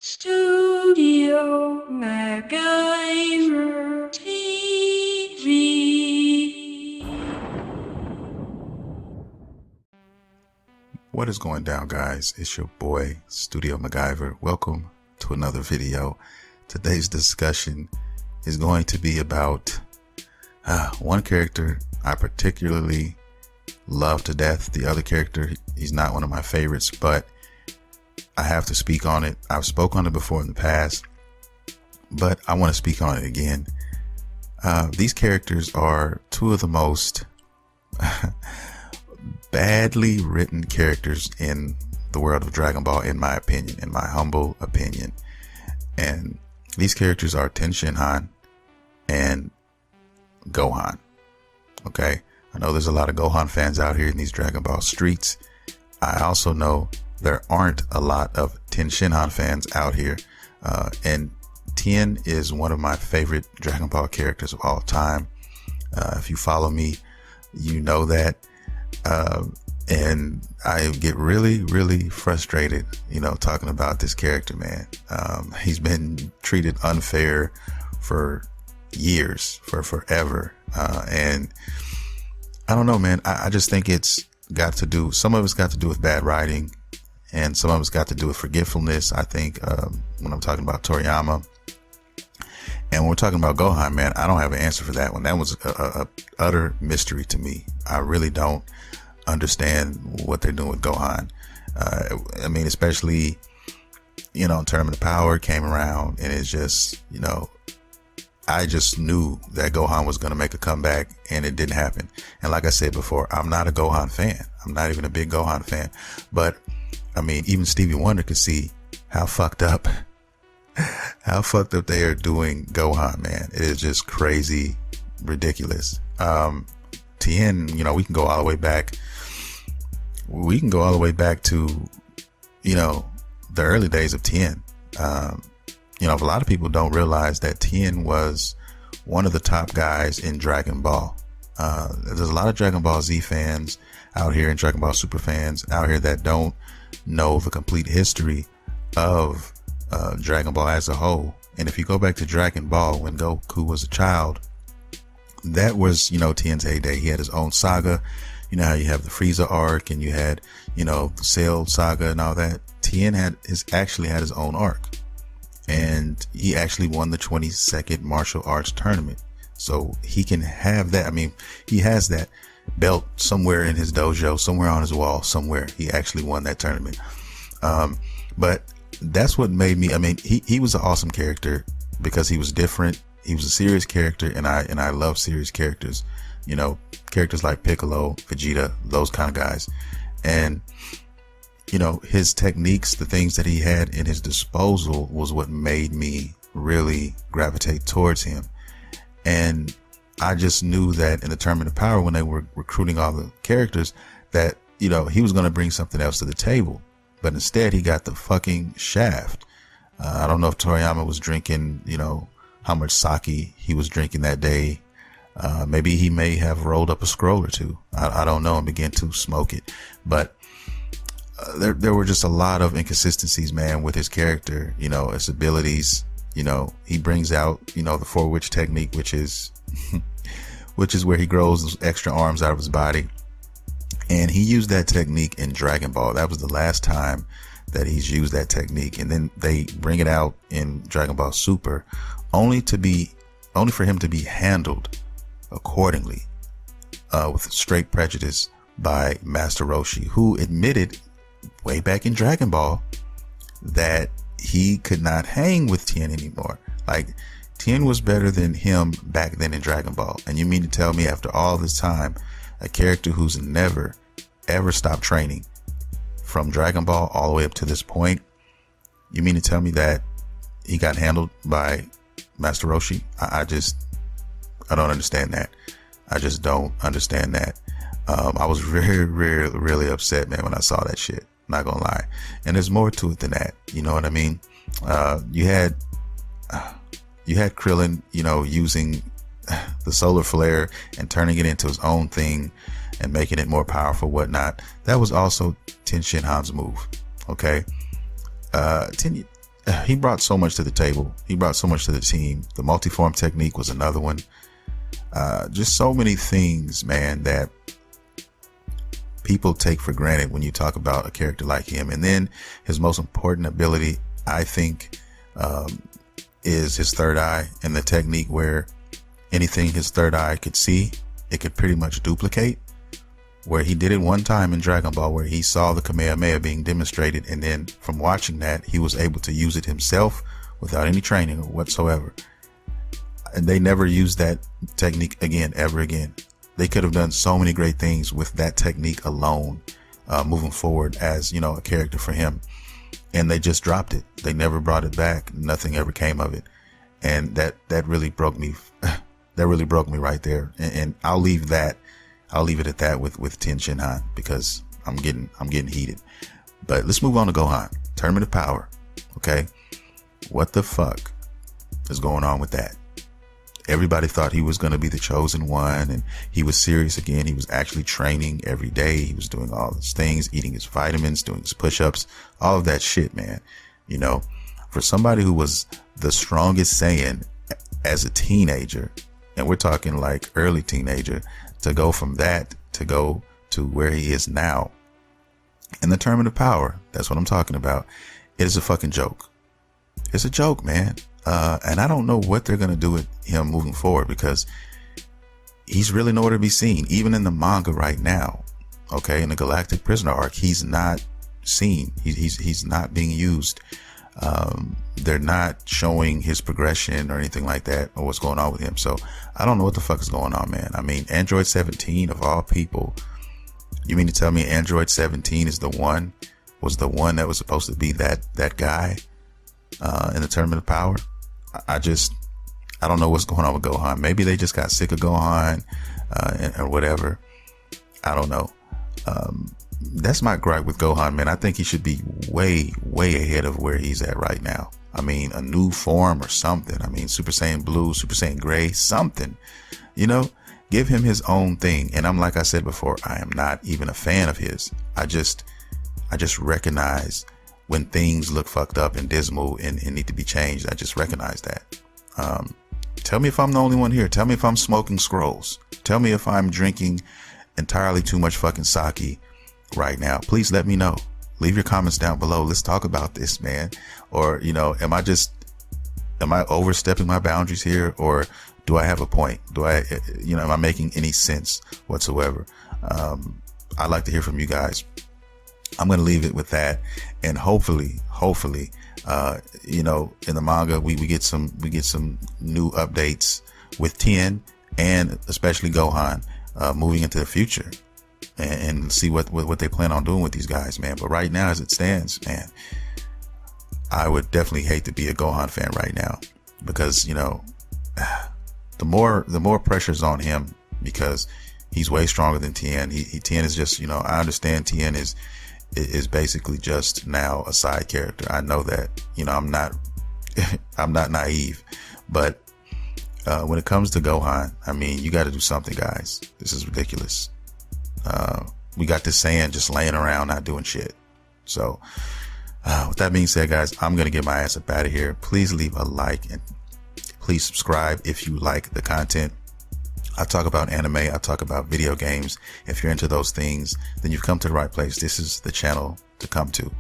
StudioMguyvR TV. What is going down, guys? It's your boy Studio MacGyver. Welcome to another video. Today's discussion is going to be about one character I particularly love to death. The other character, he's not one of my favorites, but I have to speak on it. I've spoke on it before in the past, but I want to speak on it again. These characters are two of the most badly written characters in the world of Dragon Ball, in my opinion, in my humble opinion. And these characters are Ten Shinhan and Gohan. Okay, I know there's a lot of Gohan fans out here in these Dragon Ball streets. I also know there aren't a lot of Ten Shinhan fans out here, and Tien is one of my favorite Dragon Ball characters of all time. If you follow me, you know that. And I get really frustrated, talking about this character, man. He's been treated unfair for years, for forever. And I don't know, man. I just think some of it's got to do with bad writing, and some of it's got to do with forgetfulness. I think, when I'm talking about Toriyama, and when we're talking about Gohan, man, I don't have an answer for that one. That was a utter mystery to me. I really don't understand what they're doing with Gohan. I mean, especially, Tournament of Power came around, and it's just, I just knew that Gohan was going to make a comeback, and it didn't happen. And like I said before, I'm not a Gohan fan. I'm not even a big Gohan fan. But, I mean, even Stevie Wonder could see how fucked up they are doing Gohan, man. It is just crazy, ridiculous. Tien, we can go all the way back. We can go all the way back to, the early days of Tien. A lot of people don't realize that Tien was one of the top guys in Dragon Ball. There's a lot of Dragon Ball Z fans out here, and Dragon Ball Super fans out here that don't know the complete history of Dragon Ball as a whole. And if you go back to Dragon Ball, when Goku was a child, that was, Tien's heyday. He had his own saga. You know how you have the Frieza arc, and you had, the Cell saga and all that. Tien actually had his own arc, and he actually won the 22nd martial arts tournament. So he can have that. I mean, he has that belt somewhere in his dojo, somewhere on his wall, somewhere. He actually won that tournament. But that's what made me, he was an awesome character because he was different. He was a serious character, and I love serious characters, characters like Piccolo, Vegeta, those kind of guys. And, his techniques, the things that he had in his disposal was what made me really gravitate towards him. And I just knew that in the Tournament of Power, when they were recruiting all the characters, that, he was going to bring something else to the table. But instead, he got the fucking shaft. I don't know if Toriyama was drinking, how much sake he was drinking that day. Maybe he may have rolled up a scroll or two. I don't know, and began to smoke it. But there were just a lot of inconsistencies, man, with his character, his abilities. He brings out, the four witch technique, which is where he grows those extra arms out of his body. And he used that technique in Dragon Ball. That was the last time that he's used that technique. And then they bring it out in Dragon Ball Super, only for him to be handled accordingly, with straight prejudice by Master Roshi, who admitted way back in Dragon Ball that he could not hang with Tien anymore. Like, Tien was better than him back then in Dragon Ball. And you mean to tell me, after all this time, a character who's never ever stopped training from Dragon Ball all the way up to this point, you mean to tell me that he got handled by Master Roshi? I don't understand that. I just don't understand that. I was really upset, man, when I saw that shit. Not gonna lie. And there's more to it than that. You know what I mean? You had Krillin, using the solar flare and turning it into his own thing and making it more powerful, whatnot. That was also Ten Shinhan's move. Okay. he brought so much to the table. He brought so much to the team. The multiform technique was another one. Just so many things, man, that people take for granted when you talk about a character like him. And then his most important ability, I think, is his third eye, and the technique where anything his third eye could see, it could pretty much duplicate. Where he did it one time in Dragon Ball, where he saw the Kamehameha being demonstrated, and then from watching that, he was able to use it himself without any training whatsoever. And they never used that technique again, ever again. They could have done so many great things with that technique alone, moving forward as, you know, a character for him. And they just dropped it. They never brought it back. Nothing ever came of it. And that really broke me. That really broke me right there. And I'll leave it at that with Tien Shinhan, because I'm getting heated. But let's move on to Gohan. Tournament of Power. Okay. What the fuck is going on with that? Everybody thought he was going to be the chosen one, and he was serious again. He was actually training every day. He was doing all these things, eating his vitamins, doing his push-ups, all of that shit, man. You know, for somebody who was the strongest Saiyan as a teenager, and we're talking like early teenager, to go from that to go to where he is now in the Tournament of Power, that's what I'm talking about. It is a fucking joke. It's a joke, man. And I don't know what they're going to do with him moving forward, because he's really nowhere to be seen. Even in the manga right now, okay, in the Galactic Prisoner arc, he's not seen. He's not being used. They're not showing his progression or anything like that, or what's going on with him. So I don't know what the fuck is going on, man. I mean, Android 17 of all people, you mean to tell me Android 17 was the one that was supposed to be that guy in the Tournament of Power? I don't know what's going on with Gohan. Maybe they just got sick of Gohan, or whatever. I don't know. That's my gripe with Gohan, man. I think he should be way, way ahead of where he's at right now. I mean, a new form or something. I mean, Super Saiyan Blue, Super Saiyan Gray, something, you know, give him his own thing. And like I said before, I am not even a fan of his. I just recognize when things look fucked up and dismal and need to be changed. I just recognize that. Tell me if I'm the only one here. Tell me if I'm smoking scrolls. Tell me if I'm drinking entirely too much fucking sake right now. Please let me know. Leave your comments down below. Let's talk about this, man. Or, you know, am I overstepping my boundaries here, or do I have a point? Am I making any sense whatsoever? I'd like to hear from you guys. I'm going to leave it with that. And hopefully, in the manga, we get some new updates with Tien, and especially Gohan, moving into the future, and see what they plan on doing with these guys, man. But right now, as it stands, man, I would definitely hate to be a Gohan fan right now, because, you know, the more pressure's on him, because he's way stronger than Tien. Tien is just, you know, I understand Tien is basically just now a side character. I know that, you know, I'm not naive, but when it comes to Gohan, I mean, you got to do something, guys. This is ridiculous. We got this Saiyan just laying around not doing shit. So with that being said, guys, I'm gonna get my ass up out of here. Please leave a like, and please subscribe if you like the content. I talk about anime, I talk about video games. If you're into those things, then you've come to the right place. This is the channel to come to.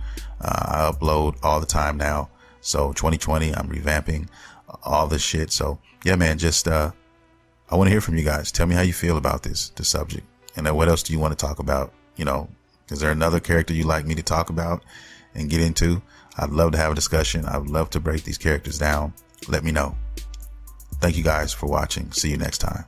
I upload all the time now. So 2020, I'm revamping all this shit. So yeah, man, just I want to hear from you guys. Tell me how you feel about this subject. And then what else do you want to talk about? You know, is there another character you'd like me to talk about and get into? I'd love to have a discussion. I would love to break these characters down. Let me know. Thank you guys for watching. See you next time.